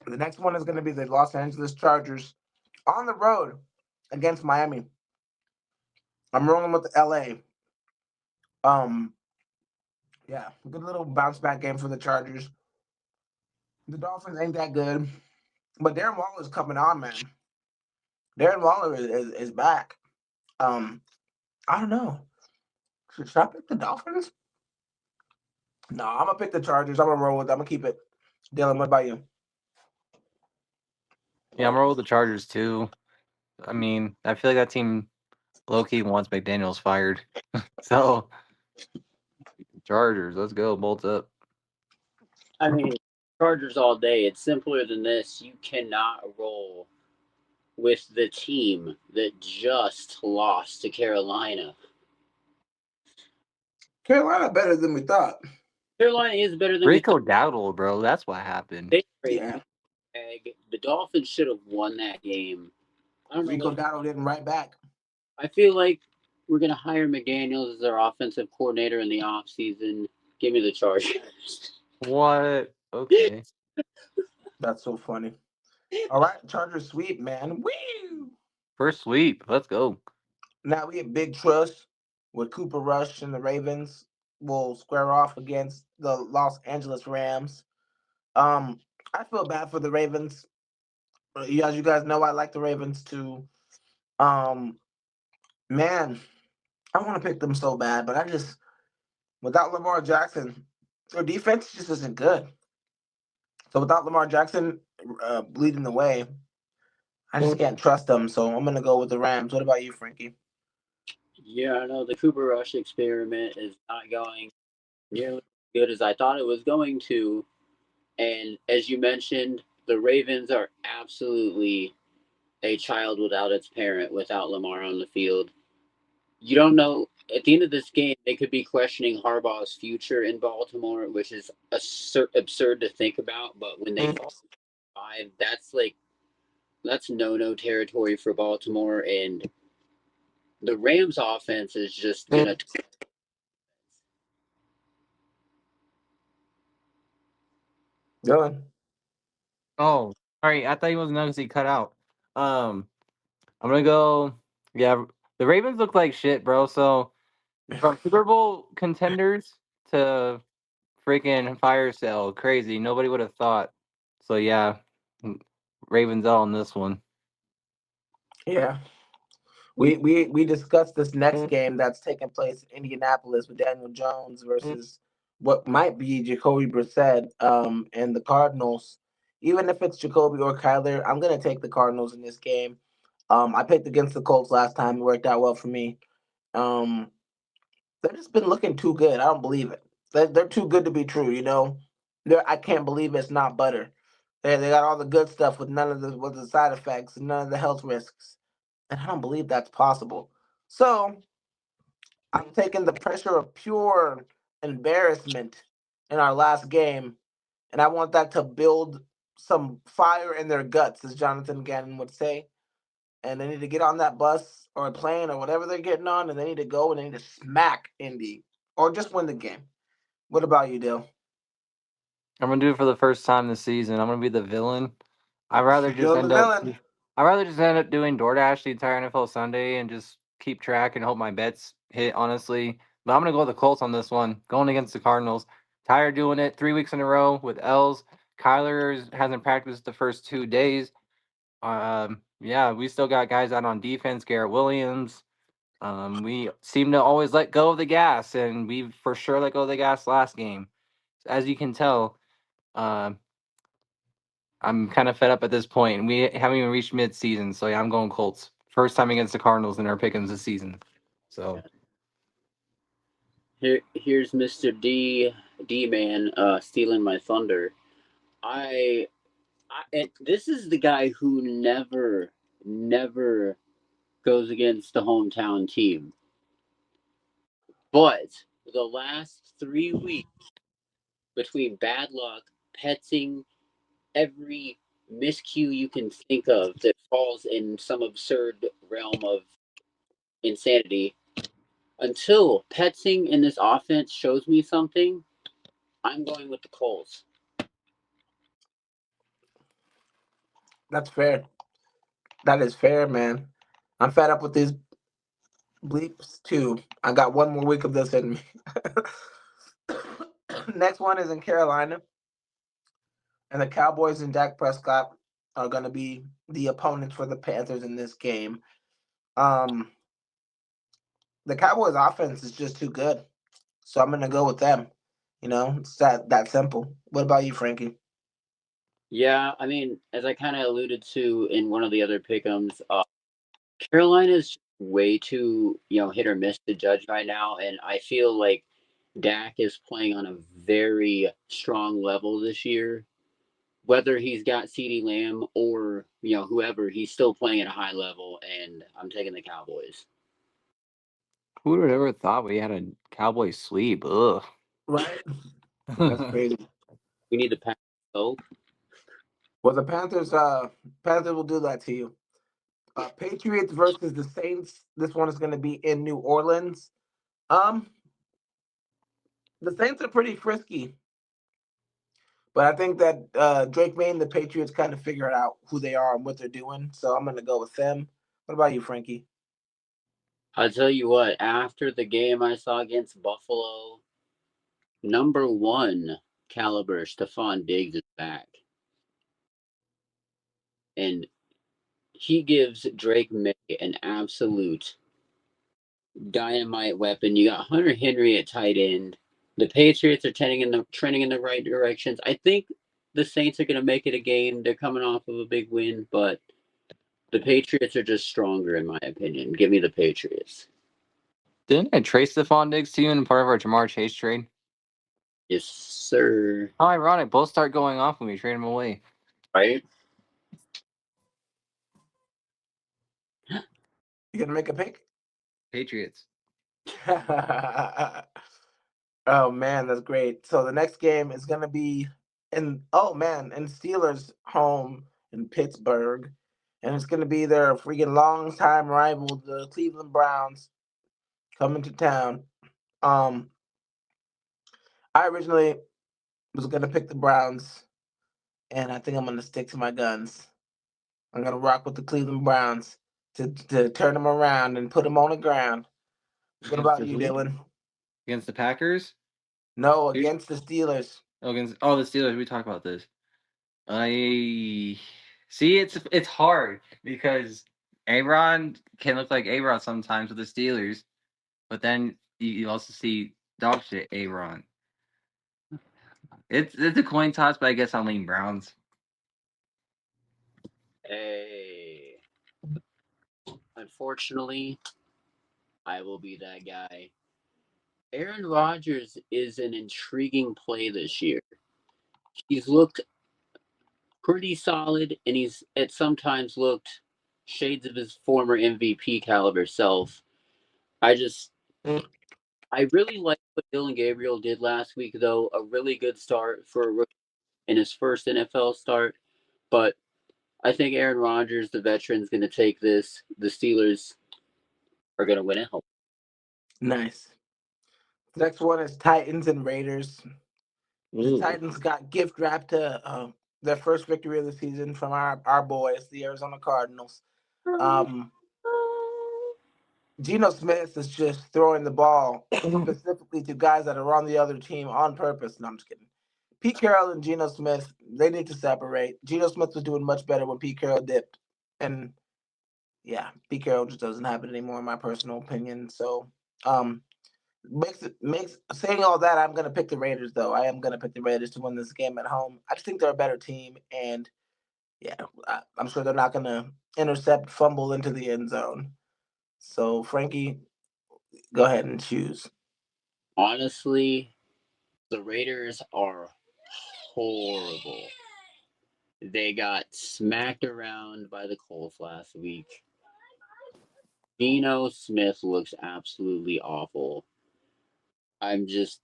The next one is going to be the Los Angeles Chargers on the road against Miami. I'm rolling with LA. Um, yeah, good little bounce back game for the Chargers. The Dolphins ain't that good, but Darren Waller's coming on, man. Darren Waller is back. Um, I don't know. Should I pick the Dolphins? No, I'm gonna pick the Chargers. I'm gonna roll with. I'm gonna keep it. Dylan, what about you? Yeah, I'm gonna roll with the Chargers too. I mean, I feel like that team low key wants McDaniel's fired. So Chargers, let's go, bolts up. I mean, Chargers all day. It's simpler than this. You cannot roll with the team that just lost to Carolina. Carolina better than we thought. Carolina is better than we thought. Rico Dowdle, bro, that's what happened. They are a Yeah, bag. The Dolphins should have won that game. I don't know Rico what. Dowdle didn't write back. I feel like we're gonna hire McDaniels as our offensive coordinator in the offseason. Give me the Chargers. What? Okay. That's so funny. All right, Chargers sweep, man. Woo! First sweep. Let's go. Now we have Big Trust with Cooper Rush and the Ravens will square off against the Los Angeles Rams. Um, I feel bad for the Ravens. As you guys know, I like the Ravens too. Um, man, I want to pick them so bad, but I just without Lamar Jackson, their defense just isn't good. So without Lamar Jackson leading the way, I just can't trust them. So I'm gonna go with the Rams. What about you, Frankie? Yeah, I know the Cooper Rush experiment is not going nearly as good as I thought it was going to. And as you mentioned, the Ravens are absolutely a child without its parent without Lamar on the field. You don't know. At the end of this game, they could be questioning Harbaugh's future in Baltimore, which is absurd to think about. But when they fall 5, that's no territory for Baltimore, and the Rams' offense is just gonna. Good. Oh, sorry. I thought he was not because he cut out. Um, I'm gonna go. Yeah, the Ravens look like shit, bro. So from Super Bowl contenders to freaking fire sale, crazy. Nobody would have thought. So yeah, Ravens out on this one. Yeah. We discussed this next game that's taking place in Indianapolis with Daniel Jones versus what might be Jacoby Brissett and the Cardinals. Even if it's Jacoby or Kyler, I'm gonna take the Cardinals in this game. I picked against the Colts last time; it worked out well for me. Um, they've just been looking too good. I don't believe it. They're too good to be true. I can't believe it's not butter. They got all the good stuff with none of the side effects and none of the health risks, and I don't believe that's possible. So I'm taking the pressure of pure embarrassment in our last game, and I want that to build some fire in their guts, as Jonathan Gannon would say. And they need to get on that bus or a plane or whatever they're getting on, and they need to go and they need to smack Indy or just win the game. What about you, Dale? I'm gonna do it for the first time this season. I'm gonna be the villain. I'd rather just Joe the end up. villain. I'd rather just end up doing DoorDash the entire NFL Sunday and just keep track and hope my bets hit. Honestly, but I'm gonna go with the Colts on this one. Going against the Cardinals. Tired doing it 3 weeks in a row with L's. Kyler hasn't practiced the first 2 days. Yeah, we still got guys out on defense. Garrett Williams. We seem to always let go of the gas, and we for sure let go of the gas last game. As you can tell, um, I'm kind of fed up at this point. We haven't even reached mid-season, so yeah, I'm going Colts. First time against the Cardinals in our pick'ems this season. So Here's Mr. D man stealing my thunder. I, and this is the guy who never goes against the hometown team. But the last 3 weeks between bad luck, petsing, every miscue you can think of that falls in some absurd realm of insanity, until petsing in this offense shows me something, I'm going with the Colts. That's fair. That is fair, man. I'm fed up with these bleeps too. I got one more week of this in me. Next one is in Carolina, and the Cowboys and Dak Prescott are going to be the opponents for the Panthers in this game. Um, the Cowboys' offense is just too good, so I'm going to go with them. It's that simple. What about you, Frankie? Yeah, I mean, as I kind of alluded to in one of the other pickums, Carolina's way too, hit or miss to judge right now, and I feel like Dak is playing on a very strong level this year. Whether he's got CeeDee Lamb or whoever, he's still playing at a high level, and I'm taking the Cowboys. who would have ever thought we had a Cowboy sweep? Ugh. Right? That's crazy. We need to pass. Oh, Well, the Panthers will do that to you. Patriots versus the Saints. This one is going to be in New Orleans. Um, the Saints are pretty frisky, but I think that Drake May and the Patriots kind of figure out who they are and what they're doing. So I'm going to go with them. What about you, Frankie? I'll tell you what, after the game I saw against Buffalo, number one caliber Stephon Diggs is back. And he gives Drake May an absolute dynamite weapon. You got Hunter Henry at tight end. The Patriots are trending in the right directions. I think the Saints are going to make it a game. They're coming off of a big win, but the Patriots are just stronger, in my opinion. Give me the Patriots. Didn't I trade Stephon Diggs to you in part of our Jamar Chase trade? Yes, sir. How ironic. Both start going off when we trade him away. Right? You gonna make a pick? Patriots. Oh man, that's great. So the next game is gonna be in Steelers home in Pittsburgh. And it's gonna be their freaking long time rival, the Cleveland Browns, coming to town. I originally was gonna pick the Browns, and I think I'm gonna stick to my guns. I'm gonna rock with the Cleveland Browns to turn them around and put them on the ground. What about you, Dylan? Against the Packers? No, against the Steelers. Oh, the Steelers. We talked about this. I see. It's hard because A-Rod can look like A-Rod sometimes with the Steelers, but then you also see dog shit A-Rod. It's a coin toss, but I guess I'll lean Browns. Hey. Unfortunately, I will be that guy. Aaron Rodgers is an intriguing play this year. He's looked pretty solid, and he's at sometimes looked shades of his former MVP caliber self. I really like what Dylan Gabriel did last week, though. A really good start for a rookie in his first NFL start. But I think Aaron Rodgers, the veteran, is going to take this. The Steelers are going to win it. Nice. Next one is Titans and Raiders. The Titans got gift wrapped to their first victory of the season from our boys, the Arizona Cardinals. Geno Smith is just throwing the ball specifically to guys that are on the other team on purpose. No, I'm just kidding. Pete Carroll and Geno Smith, they need to separate. Geno Smith was doing much better when Pete Carroll dipped. And yeah, Pete Carroll just doesn't have it anymore, in my personal opinion. So makes saying all that, I'm gonna pick the Raiders though. I am gonna pick the Raiders to win this game at home. I just think they're a better team, and yeah, I'm sure they're not gonna intercept, fumble into the end zone. So Frankie, go ahead and choose. Honestly, the Raiders are horrible. They got smacked around by the Colts last week. Geno Smith looks absolutely awful. I'm just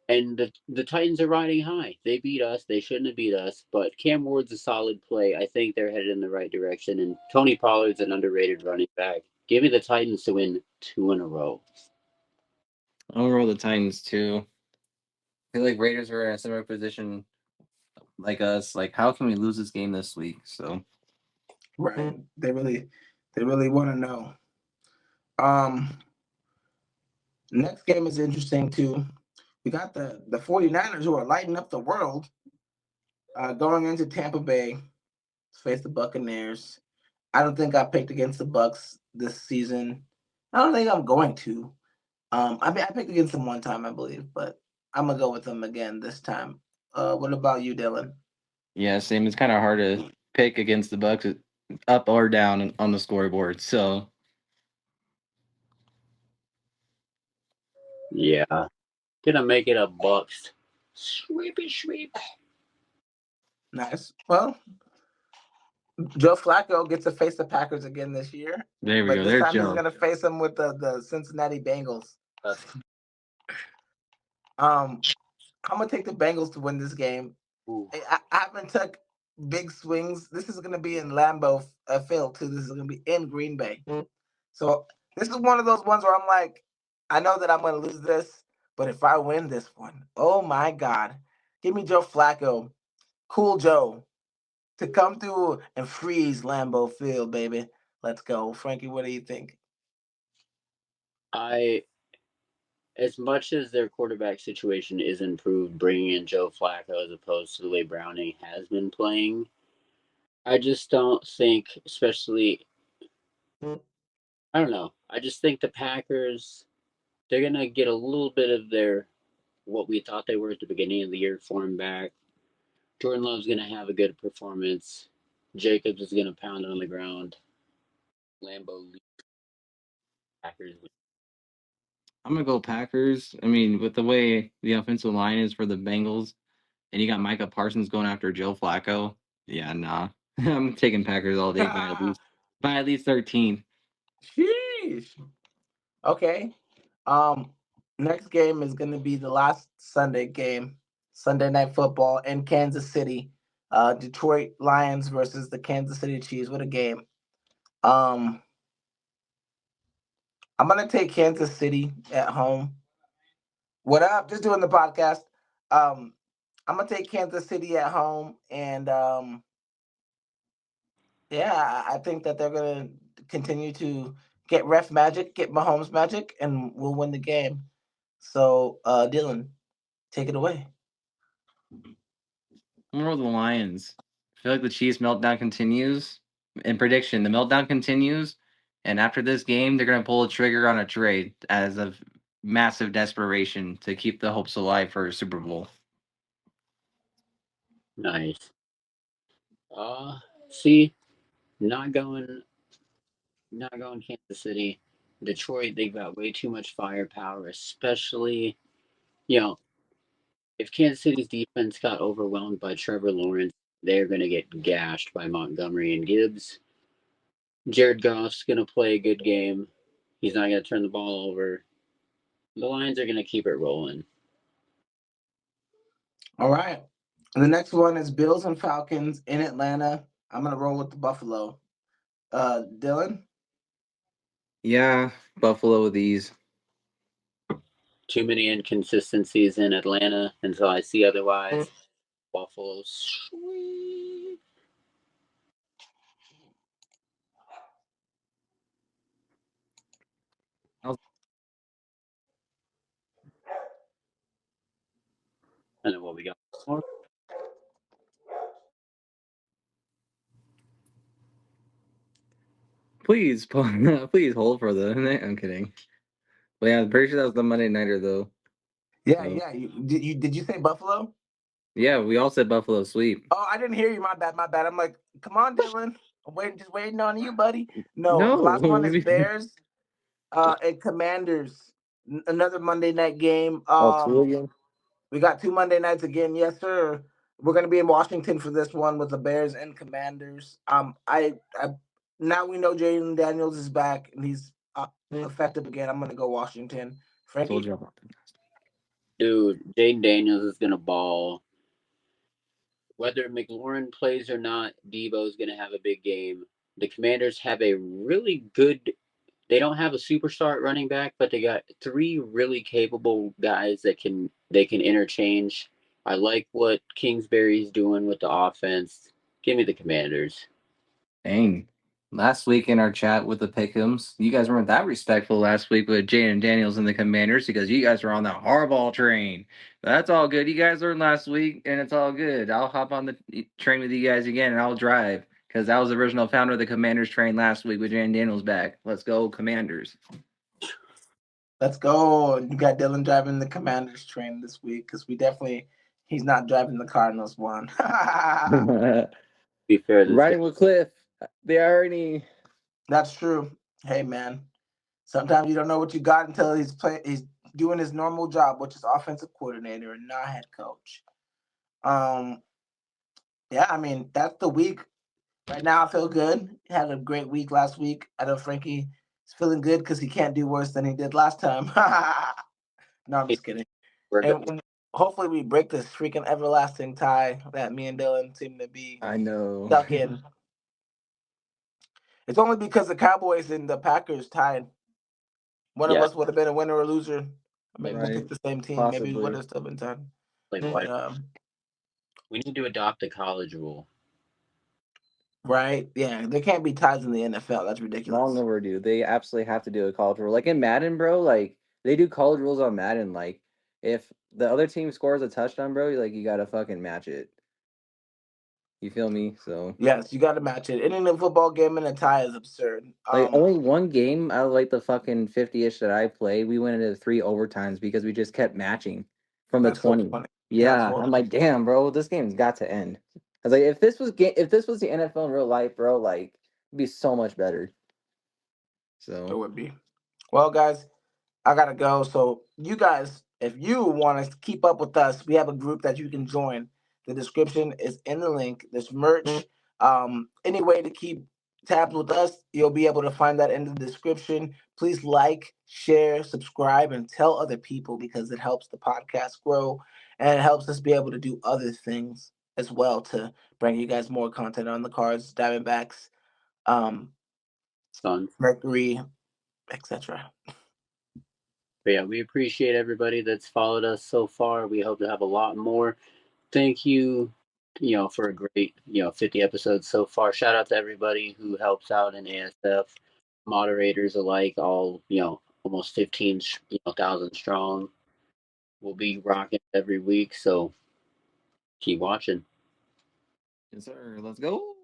and the Titans are riding high. They beat us. They shouldn't have beat us, but Cam Ward's a solid play. I think they're headed in the right direction, and Tony Pollard's an underrated running back. Give me the Titans to win 2 in a row. I'll roll the Titans too. I feel like Raiders are in a similar position like us. Like, how can we lose this game this week? So Right. They really want to know. Next game is interesting too. We got the 49ers who are lighting up the world going into Tampa Bay to face the Buccaneers. I don't think I picked against the Bucks this season. I don't think I'm going to. I picked against them one time, I believe, but I'm gonna go with them again this time. What about you, Dylan? yeah, same. It's kind of hard to pick against the Bucks, up or down on the scoreboard. So Yeah. Gonna make it a Bucks. Sweepy sweep. Nice. Well, Joe Flacco gets to face the Packers again this year. there we But go. this There's time he's Joe. gonna face them with the Cincinnati Bengals. I'm gonna take the Bengals to win this game. I haven't took big swings. This is gonna be in Lambeau Field too. This is gonna be in Green Bay. So this is one of those ones where I'm like, I know that I'm gonna lose this, but if I win this one, oh my God, give me Joe Flacco, Cool Joe, to come through and freeze Lambeau Field, baby. Let's go, Frankie. What do you think? As much as their quarterback situation is improved, bringing in Joe Flacco as opposed to the way Browning has been playing, I just don't think, especially, I don't know. I just think the Packers, they're going to get a little bit of what we thought they were at the beginning of the year, form back. Jordan Love's going to have a good performance. Jacobs is going to pound it on the ground. Lambeau Packers. I'm gonna go Packers. I mean, with the way the offensive line is for the Bengals, and you got Micah Parsons going after Joe Flacco. Yeah, nah. I'm taking Packers all day by at least 13. Sheesh. Okay. Next game is going to be the last Sunday game, Sunday Night Football in Kansas City. Detroit Lions versus the Kansas City Chiefs. What a game. I'm going to take Kansas City at home. What up? Just doing the podcast. I'm going to take Kansas City at home. And yeah, I think that they're going to continue to get ref magic, get Mahomes magic, and we'll win the game. So, Dylan, take it away. I'm gonna roll the Lions. I feel like the Chiefs meltdown continues. In prediction, the meltdown continues, and after this game, they're gonna pull a trigger on a trade as of massive desperation to keep the hopes alive for a Super Bowl. Nice. See, not going Kansas City. Detroit, they've got way too much firepower, especially, you know, if Kansas City's defense got overwhelmed by Trevor Lawrence, they're going to get gashed by Montgomery and Gibbs. Jared Goff's going to play a good game. He's not going to turn the ball over. The Lions are going to keep it rolling. All right. The next one is Bills and Falcons in Atlanta. I'm going to roll with the Buffalo. Dylan? Yeah, Buffalo with these. Too many inconsistencies in Atlanta until I see otherwise. Buffalo, sweet. And then what we got more? Please, please hold for the. I'm kidding. But yeah, I'm pretty sure that was the Monday Nighter though. Yeah, So, yeah. Did you say Buffalo? yeah, we all said Buffalo sweep. Oh, I didn't hear you. My bad. My bad. I'm like, come on, Dylan. I'm just waiting on you, buddy. No, the last one is No. Bears and Commanders. Another Monday night game. Two again. We got 2 Monday nights again. Yes, sir. We're gonna be in Washington for this one with the Bears and Commanders. I now we know Jaden Daniels is back and he's effective again. I'm gonna go Washington. Frankie. Told you about that. Dude, Jaden Daniels is going to ball. Whether McLaurin plays or not, Debo's going to have a big game. The Commanders have a really good. They don't have a superstar at running back, but they got three really capable guys that they can interchange. I like what Kingsbury's doing with the offense. Give me the Commanders. Dang. Last week in our chat with the Pick'ems, you guys weren't that respectful last week with Jaden Daniels and the Commanders because you guys were on the Harbaugh train. That's all good. You guys learned last week, and it's all good. I'll hop on the train with you guys again, and I'll drive because I was the original founder of the Commanders train last week with Jaden Daniels back. Let's go, Commanders. Let's go. You got Dylan driving the Commanders train this week because he's not driving the Cardinals one. Be fair, Riding with Cliff. The irony. That's true. Hey, man. Sometimes you don't know what you got until he's doing his normal job, which is offensive coordinator and not head coach. Yeah, I mean, that's the week. Right now, I feel good. Had a great week last week. I know Frankie is feeling good because he can't do worse than he did last time. No, I'm just kidding. And hopefully we break this freaking everlasting tie that me and Dylan seem to be stuck in. It's only because the Cowboys and the Packers tied. One of us would have been a winner or loser. I mean, we picked the same team. Possibly. Maybe we would have still been tied. Like, But, we need to adopt a college rule. Right? Yeah, there can't be ties in the NFL. That's ridiculous. Long overdue. They absolutely have to do a college rule. Like in Madden, bro, like they do college rules on Madden. Like if the other team scores a touchdown, bro, like you gotta fucking match it. You feel me? So Yes, you got to match it. Ending a football game in a tie is absurd. like only one game out of like the fucking 50-ish that I played, we went into 3 overtimes because we just kept matching from the That's so 20. funny. That's Yeah, I'm horrible. like, damn, bro, this game's got to end. I was like, if this was the NFL in real life, bro, like it'd be so much better. It So would be. Well, guys, I gotta go. So you guys, if you want to keep up with us, we have a group that you can join. The description is in the link. There's merch. Any way to keep tabs with us, you'll be able to find that in the description. Please like, share, subscribe, and tell other people because it helps the podcast grow and it helps us be able to do other things as well to bring you guys more content on the Cards, Diamondbacks, um, Suns. Mercury, etc. But yeah, we appreciate everybody that's followed us so far. We hope to have a lot more. Thank you, for a great, 50 episodes so far. Shout out to everybody who helps out in ASF, moderators alike, all, almost 15,000 strong. We'll be rocking every week, so keep watching. yes, sir. Let's go.